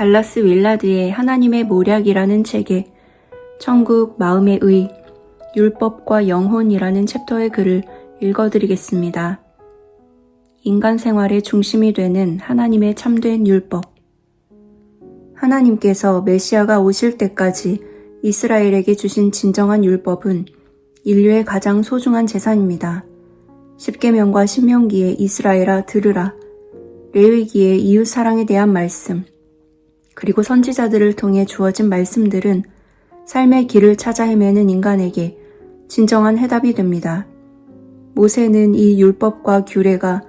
달라스 윌라드의 하나님의 모략이라는 책에 천국 마음의 의, 율법과 영혼이라는 챕터의 글을 읽어드리겠습니다. 인간 생활의 중심이 되는 하나님의 참된 율법. 하나님께서 메시아가 오실 때까지 이스라엘에게 주신 진정한 율법은 인류의 가장 소중한 재산입니다. 십계명과 신명기에 이스라엘아 들으라, 레위기에 이웃 사랑에 대한 말씀, 그리고 선지자들을 통해 주어진 말씀들은 삶의 길을 찾아 헤매는 인간에게 진정한 해답이 됩니다. 모세는 이 율법과 규례가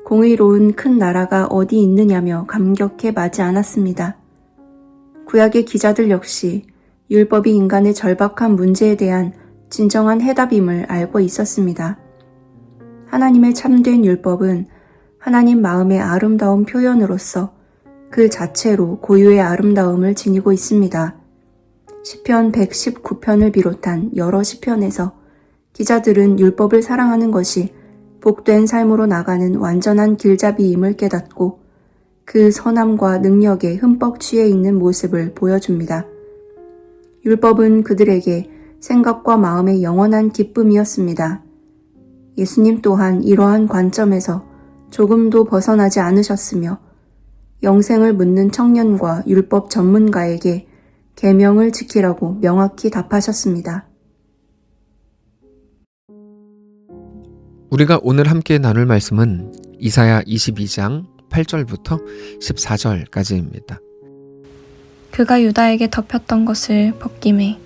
공의로운 큰 나라가 어디 있느냐며 감격해 마지 않았습니다. 구약의 기자들 역시 율법이 인간의 절박한 문제에 대한 진정한 해답임을 알고 있었습니다. 하나님의 참된 율법은 하나님 마음의 아름다운 표현으로서 그 자체로 고유의 아름다움을 지니고 있습니다. 시편 119편을 비롯한 여러 시편에서 기자들은 율법을 사랑하는 것이 복된 삶으로 나가는 완전한 길잡이임을 깨닫고 그 선함과 능력에 흠뻑 취해 있는 모습을 보여줍니다. 율법은 그들에게 생각과 마음의 영원한 기쁨이었습니다. 예수님 또한 이러한 관점에서 조금도 벗어나지 않으셨으며 영생을 묻는 청년과 율법 전문가에게 계명을 지키라고 명확히 답하셨습니다. 우리가 오늘 함께 나눌 말씀은 이사야 22장 8절부터 14절까지입니다. 그가 유다에게 덮였던 것을 벗김에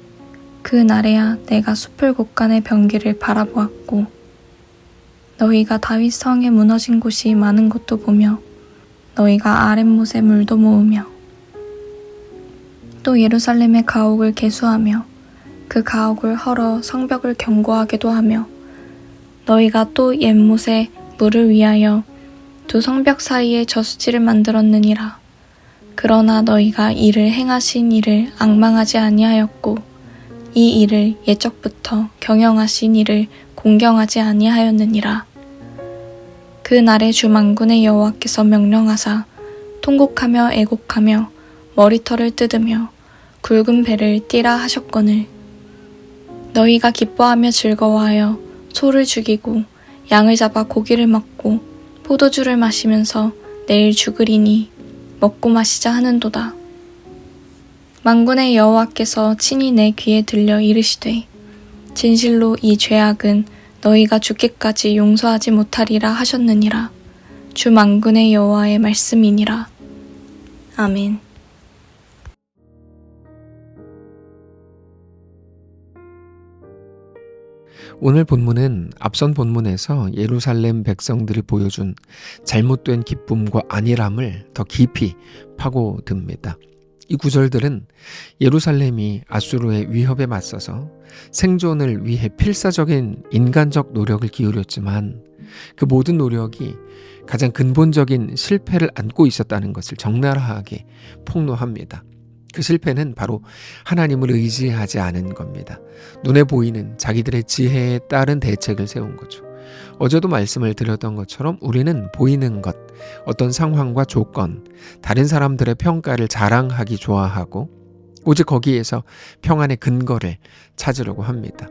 그 날에야 내가 숲을 곳간의 병기를 바라보았고 너희가 다윗 성에 무너진 곳이 많은 것도 보며 너희가 아랫못에 물도 모으며 또 예루살렘의 가옥을 개수하며 그 가옥을 헐어 성벽을 견고하게도 하며 너희가 또 옛못에 물을 위하여 두 성벽 사이에 저수지를 만들었느니라. 그러나 너희가 이를 행하신 이를 앙망하지 아니하였고 이 일을 옛적부터 경영하신 이를 공경하지 아니하였느니라. 그 날에 주 만군의 여호와께서 명령하사 통곡하며 애곡하며 머리털을 뜯으며 굵은 배를 띠라 하셨거늘 너희가 기뻐하며 즐거워하여 소를 죽이고 양을 잡아 고기를 먹고 포도주를 마시면서 내일 죽으리니 먹고 마시자 하는도다. 만군의 여호와께서 친히 내 귀에 들려 이르시되 진실로 이 죄악은 너희가 죽기까지 용서하지 못하리라 하셨느니라. 주 만군의 여호와의 말씀이니라. 아멘. 오늘 본문은 앞선 본문에서 예루살렘 백성들이 보여준 잘못된 기쁨과 안일함을 더 깊이 파고듭니다. 이 구절들은 예루살렘이 아수르의 위협에 맞서서 생존을 위해 필사적인 인간적 노력을 기울였지만 그 모든 노력이 가장 근본적인 실패를 안고 있었다는 것을 적나라하게 폭로합니다. 그 실패는 바로 하나님을 의지하지 않은 겁니다. 눈에 보이는 자기들의 지혜에 따른 대책을 세운 거죠. 어제도 말씀을 드렸던 것처럼 우리는 보이는 것, 어떤 상황과 조건, 다른 사람들의 평가를 자랑하기 좋아하고 오직 거기에서 평안의 근거를 찾으려고 합니다.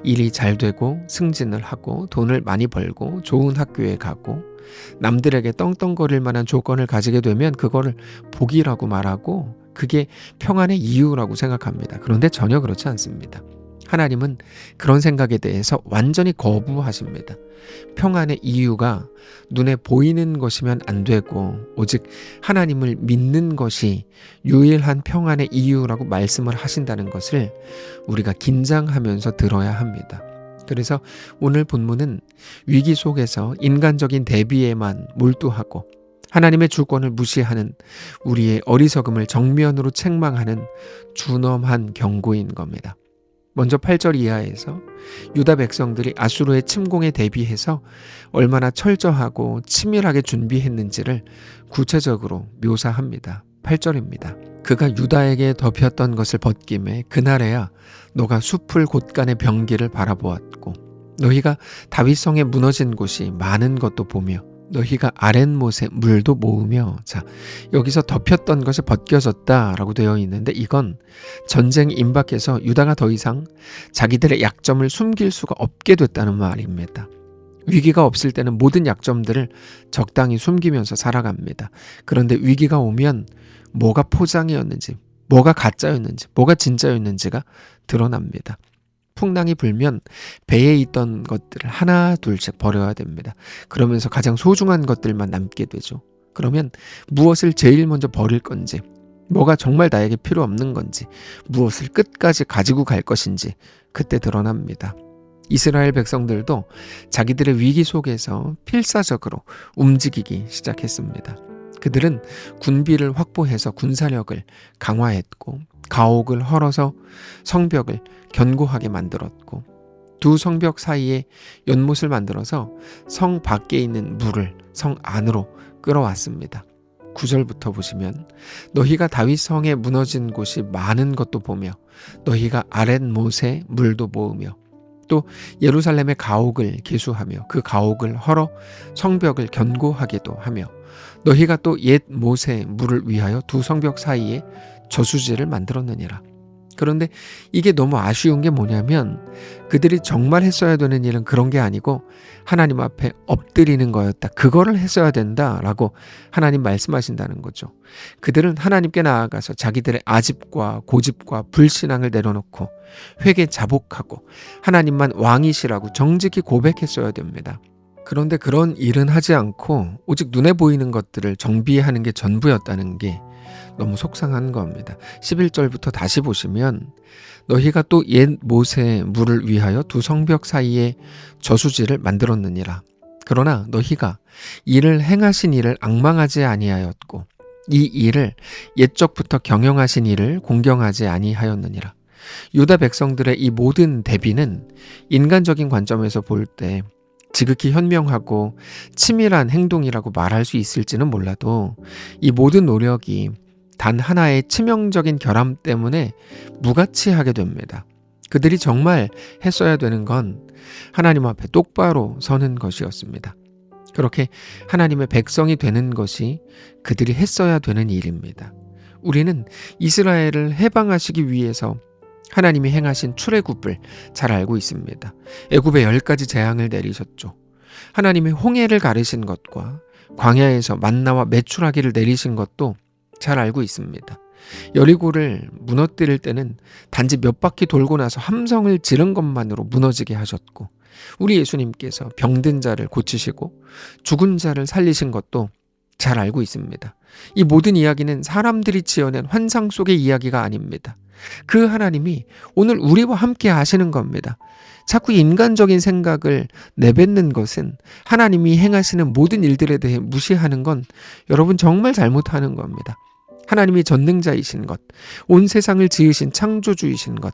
일이 잘 되고 승진을 하고 돈을 많이 벌고 좋은 학교에 가고 남들에게 떵떵거릴 만한 조건을 가지게 되면 그거를 복이라고 말하고 그게 평안의 이유라고 생각합니다. 그런데 전혀 그렇지 않습니다. 하나님은 그런 생각에 대해서 완전히 거부하십니다. 평안의 이유가 눈에 보이는 것이면 안 되고 오직 하나님을 믿는 것이 유일한 평안의 이유라고 말씀을 하신다는 것을 우리가 긴장하면서 들어야 합니다. 그래서 오늘 본문은 위기 속에서 인간적인 대비에만 몰두하고 하나님의 주권을 무시하는 우리의 어리석음을 정면으로 책망하는 준엄한 경고인 겁니다. 먼저 8절 이하에서 유다 백성들이 아수르의 침공에 대비해서 얼마나 철저하고 치밀하게 준비했는지를 구체적으로 묘사합니다. 8절입니다. 그가 유다에게 덮였던 것을 벗김에 그날에야 너가 숲을 곳간의 병기를 바라보았고 너희가 다윗성에 무너진 곳이 많은 것도 보며 너희가 아랫못에 물도 모으며. 자, 여기서 덮였던 것이 벗겨졌다라고 되어 있는데 이건 전쟁이 임박해서 유다가 더 이상 자기들의 약점을 숨길 수가 없게 됐다는 말입니다. 위기가 없을 때는 모든 약점들을 적당히 숨기면서 살아갑니다. 그런데 위기가 오면 뭐가 포장이었는지, 뭐가 가짜였는지, 뭐가 진짜였는지가 드러납니다. 풍랑이 불면 배에 있던 것들을 하나 둘씩 버려야 됩니다. 그러면서 가장 소중한 것들만 남게 되죠. 그러면 무엇을 제일 먼저 버릴 건지, 뭐가 정말 나에게 필요 없는 건지, 무엇을 끝까지 가지고 갈 것인지 그때 드러납니다. 이스라엘 백성들도 자기들의 위기 속에서 필사적으로 움직이기 시작했습니다. 그들은 군비를 확보해서 군사력을 강화했고 가옥을 헐어서 성벽을 견고하게 만들었고 두 성벽 사이에 연못을 만들어서 성 밖에 있는 물을 성 안으로 끌어왔습니다. 9절부터 보시면 너희가 다윗 성에 무너진 곳이 많은 것도 보며 너희가 아랫못에 물도 모으며 또 예루살렘의 가옥을 계수하며 그 가옥을 헐어 성벽을 견고하게도 하며 너희가 또 옛 못에 물을 위하여 두 성벽 사이에 저수지를 만들었느니라. 그런데 이게 너무 아쉬운 게 뭐냐면 그들이 정말 했어야 되는 일은 그런 게 아니고 하나님 앞에 엎드리는 거였다. 그거를 했어야 된다라고 하나님 말씀하신다는 거죠. 그들은 하나님께 나아가서 자기들의 아집과 고집과 불신앙을 내려놓고 회개 자복하고 하나님만 왕이시라고 정직히 고백했어야 됩니다. 그런데 그런 일은 하지 않고 오직 눈에 보이는 것들을 정비하는 게 전부였다는 게 너무 속상한 겁니다. 11절부터 다시 보시면 너희가 또 옛 못에 물을 위하여 두 성벽 사이에 저수지를 만들었느니라. 그러나 너희가 이를 행하신 이를 앙망하지 아니하였고 이 일을 옛적부터 경영하신 이를 공경하지 아니하였느니라. 유다 백성들의 이 모든 대비는 인간적인 관점에서 볼 때 지극히 현명하고 치밀한 행동이라고 말할 수 있을지는 몰라도 이 모든 노력이 단 하나의 치명적인 결함 때문에 무가치하게 됩니다. 그들이 정말 했어야 되는 건 하나님 앞에 똑바로 서는 것이었습니다. 그렇게 하나님의 백성이 되는 것이 그들이 했어야 되는 일입니다. 우리는 이스라엘을 해방하시기 위해서 하나님이 행하신 출애굽을 잘 알고 있습니다. 애굽에 10가지 재앙을 내리셨죠. 하나님이 홍해를 가르신 것과 광야에서 만나와 메추라기를 내리신 것도 잘 알고 있습니다. 여리고를 무너뜨릴 때는 단지 몇 바퀴 돌고 나서 함성을 지른 것만으로 무너지게 하셨고 우리 예수님께서 병든 자를 고치시고 죽은 자를 살리신 것도 잘 알고 있습니다. 이 모든 이야기는 사람들이 지어낸 환상 속의 이야기가 아닙니다. 그 하나님이 오늘 우리와 함께 하시는 겁니다. 자꾸 인간적인 생각을 내뱉는 것은 하나님이 행하시는 모든 일들에 대해 무시하는 건 여러분 정말 잘못하는 겁니다. 하나님이 전능자이신 것, 온 세상을 지으신 창조주이신 것,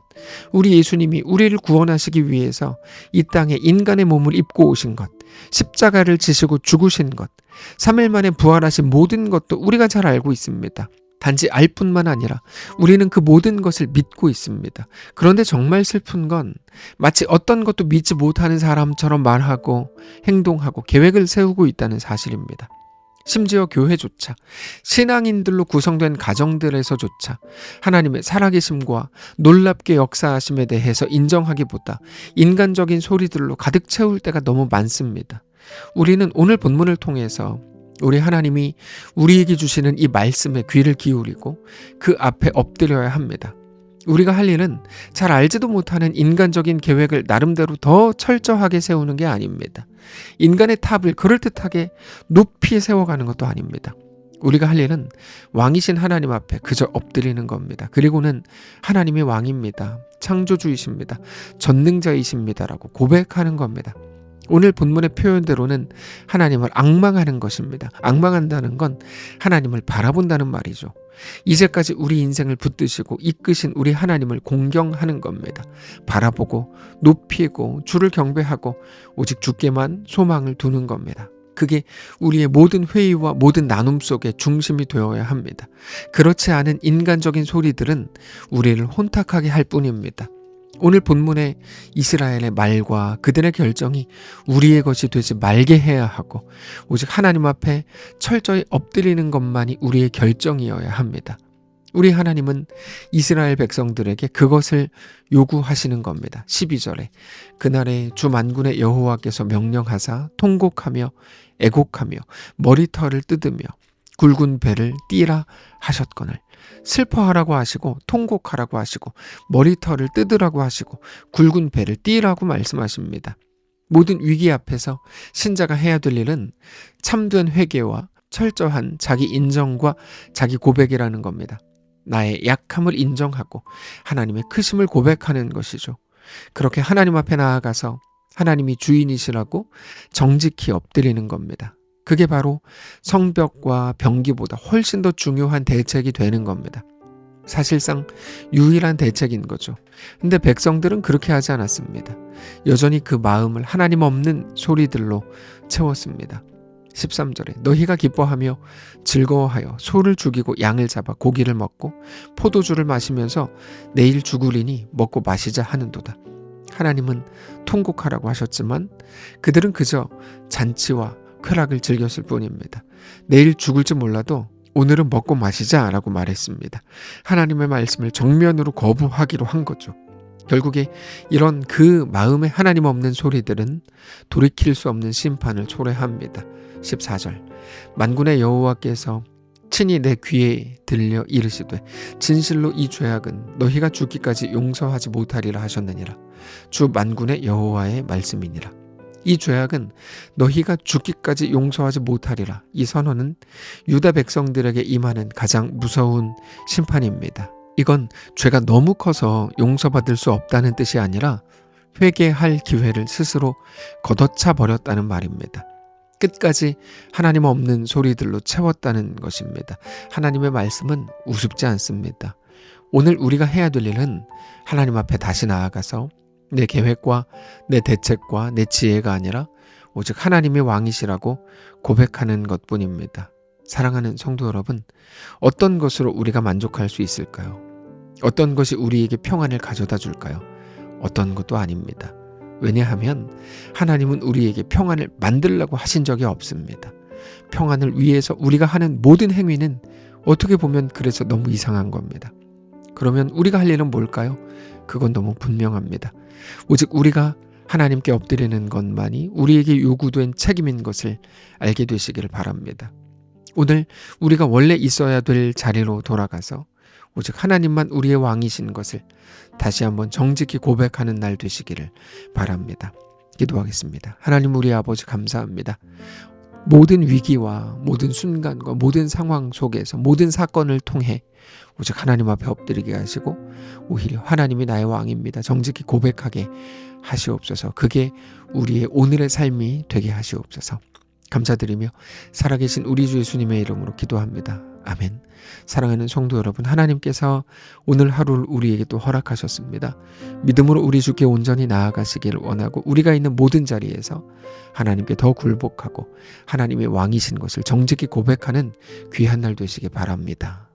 우리 예수님이 우리를 구원하시기 위해서 이 땅에 인간의 몸을 입고 오신 것, 십자가를 지시고 죽으신 것, 3일 만에 부활하신 모든 것도 우리가 잘 알고 있습니다. 단지 알 뿐만 아니라 우리는 그 모든 것을 믿고 있습니다. 그런데 정말 슬픈 건 마치 어떤 것도 믿지 못하는 사람처럼 말하고 행동하고 계획을 세우고 있다는 사실입니다. 심지어 교회조차 신앙인들로 구성된 가정들에서조차 하나님의 살아계심과 놀랍게 역사하심에 대해서 인정하기보다 인간적인 소리들로 가득 채울 때가 너무 많습니다. 우리는 오늘 본문을 통해서 우리 하나님이 우리에게 주시는 이 말씀에 귀를 기울이고 그 앞에 엎드려야 합니다. 우리가 할 일은 잘 알지도 못하는 인간적인 계획을 나름대로 더 철저하게 세우는 게 아닙니다. 인간의 탑을 그럴듯하게 높이 세워가는 것도 아닙니다. 우리가 할 일은 왕이신 하나님 앞에 그저 엎드리는 겁니다. 그리고는 하나님이 왕입니다. 창조주이십니다. 전능자이십니다라고 고백하는 겁니다. 오늘 본문의 표현대로는 하나님을 앙망하는 것입니다. 앙망한다는 건 하나님을 바라본다는 말이죠. 이제까지 우리 인생을 붙드시고 이끄신 우리 하나님을 공경하는 겁니다. 바라보고 높이고 주를 경배하고 오직 주께만 소망을 두는 겁니다. 그게 우리의 모든 회의와 모든 나눔 속에 중심이 되어야 합니다. 그렇지 않은 인간적인 소리들은 우리를 혼탁하게 할 뿐입니다. 오늘 본문의 이스라엘의 말과 그들의 결정이 우리의 것이 되지 말게 해야 하고 오직 하나님 앞에 철저히 엎드리는 것만이 우리의 결정이어야 합니다. 우리 하나님은 이스라엘 백성들에게 그것을 요구하시는 겁니다. 12절에 그날에 주 만군의 여호와께서 명령하사 통곡하며 애곡하며 머리털을 뜯으며 굵은 배를 띠라 하셨거늘. 슬퍼하라고 하시고 통곡하라고 하시고 머리털을 뜯으라고 하시고 굵은 배를 띠라고 말씀하십니다. 모든 위기 앞에서 신자가 해야 될 일은 참된 회개와 철저한 자기 인정과 자기 고백이라는 겁니다. 나의 약함을 인정하고 하나님의 크심을 고백하는 것이죠. 그렇게 하나님 앞에 나아가서 하나님이 주인이시라고 정직히 엎드리는 겁니다. 그게 바로 성벽과 병기보다 훨씬 더 중요한 대책이 되는 겁니다. 사실상 유일한 대책인 거죠. 근데 백성들은 그렇게 하지 않았습니다. 여전히 그 마음을 하나님 없는 소리들로 채웠습니다. 13절에 너희가 기뻐하며 즐거워하여 소를 죽이고 양을 잡아 고기를 먹고 포도주를 마시면서 내일 죽으리니 먹고 마시자 하는도다. 하나님은 통곡하라고 하셨지만 그들은 그저 잔치와 쾌락을 즐겼을 뿐입니다. 내일 죽을지 몰라도 오늘은 먹고 마시자라고 말했습니다. 하나님의 말씀을 정면으로 거부하기로 한 거죠. 결국에 이런 그 마음에 하나님 없는 소리들은 돌이킬 수 없는 심판을 초래합니다. 14절 만군의 여호와께서 친히 내 귀에 들려 이르시되 진실로 이 죄악은 너희가 죽기까지 용서하지 못하리라 하셨느니라. 주 만군의 여호와의 말씀이니라. 이 죄악은 너희가 죽기까지 용서하지 못하리라. 이 선언은 유다 백성들에게 임하는 가장 무서운 심판입니다. 이건 죄가 너무 커서 용서받을 수 없다는 뜻이 아니라 회개할 기회를 스스로 걷어차 버렸다는 말입니다. 끝까지 하나님 없는 소리들로 채웠다는 것입니다. 하나님의 말씀은 우습지 않습니다. 오늘 우리가 해야 될 일은 하나님 앞에 다시 나아가서 내 계획과 내 대책과 내 지혜가 아니라 오직 하나님이 왕이시라고 고백하는 것뿐입니다. 사랑하는 성도 여러분, 어떤 것으로 우리가 만족할 수 있을까요? 어떤 것이 우리에게 평안을 가져다 줄까요? 어떤 것도 아닙니다. 왜냐하면 하나님은 우리에게 평안을 만들려고 하신 적이 없습니다. 평안을 위해서 우리가 하는 모든 행위는 어떻게 보면 그래서 너무 이상한 겁니다. 그러면 우리가 할 일은 뭘까요? 그건 너무 분명합니다. 오직 우리가 하나님께 엎드리는 것만이 우리에게 요구된 책임인 것을 알게 되시기를 바랍니다. 오늘 우리가 원래 있어야 될 자리로 돌아가서 오직 하나님만 우리의 왕이신 것을 다시 한번 정직히 고백하는 날 되시기를 바랍니다. 기도하겠습니다. 하나님 우리 아버지 감사합니다. 모든 위기와 모든 순간과 모든 상황 속에서 모든 사건을 통해 오직 하나님 앞에 엎드리게 하시고 오히려 하나님이 나의 왕입니다. 정직히 고백하게 하시옵소서. 그게 우리의 오늘의 삶이 되게 하시옵소서. 감사드리며 살아계신 우리 주 예수님의 이름으로 기도합니다. 아멘. 사랑하는 성도 여러분, 하나님께서 오늘 하루를 우리에게 또 허락하셨습니다. 믿음으로 우리 주께 온전히 나아가시기를 원하고 우리가 있는 모든 자리에서 하나님께 더 굴복하고 하나님의 왕이신 것을 정직히 고백하는 귀한 날 되시기 바랍니다.